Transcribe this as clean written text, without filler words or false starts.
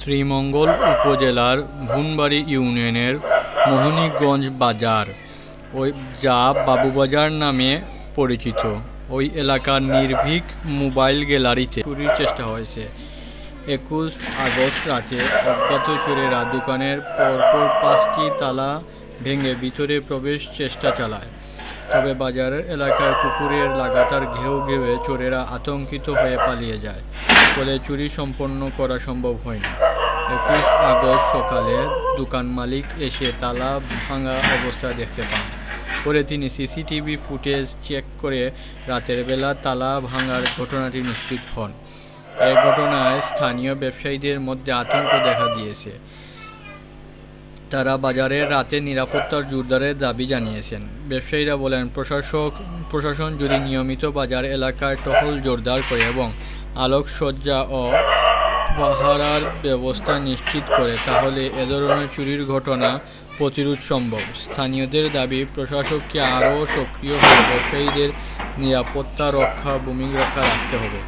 শ্রীমঙ্গল উপজেলার ভুনবাড়ী ইউনিয়নের মোহনীগঞ্জ বাজার যা বাবুবাজার নামে পরিচিত। ওই এলাকার নির্ভীক মোবাইল গ্যালারিতে চুরির চেষ্টা হয়েছে। 21 আগস্ট রাতে অজ্ঞাত চোরেরা দোকানের পরপর 5টি তালা ভেঙে ভিতরে প্রবেশ চেষ্টা চালায়। তবে বাজারের এলাকায় কুকুরের লাগাতার ঘেউ ঘেউয়ে চোরেরা আতঙ্কিত হয়ে পালিয়ে যায়, ফলে চুরি সম্পন্ন করা সম্ভব হয়নি। 21 আগস্ট সকালে দোকান মালিক এসে তালা ভাঙা অবস্থায় দেখতে পান। পরে তিনি সিসিটিভি ফুটেজ চেক করে রাতের বেলা তালা ভাঙার ঘটনাটি নিশ্চিত হন। এই ঘটনায় স্থানীয় ব্যবসায়ীদের মধ্যে আতঙ্ক দেখা দিয়েছে। তারা বাজারের রাতে নিরাপত্তার জোরদারের দাবি জানিয়েছেন। ব্যবসায়ীরা বলেন, প্রশাসন যদি নিয়মিত বাজার এলাকায় টহল জোরদার করে এবং আলোকসজ্জা ও পাহারার ব্যবস্থা নিশ্চিত করে, তাহলে এ ধরনের চুরির ঘটনা প্রতিরোধ সম্ভব। স্থানীয়দের দাবি, প্রশাসককে আরও সক্রিয় হয়ে ব্যবসায়ীদের নিরাপত্তা রক্ষা ভূমিকা রাখতে হবে।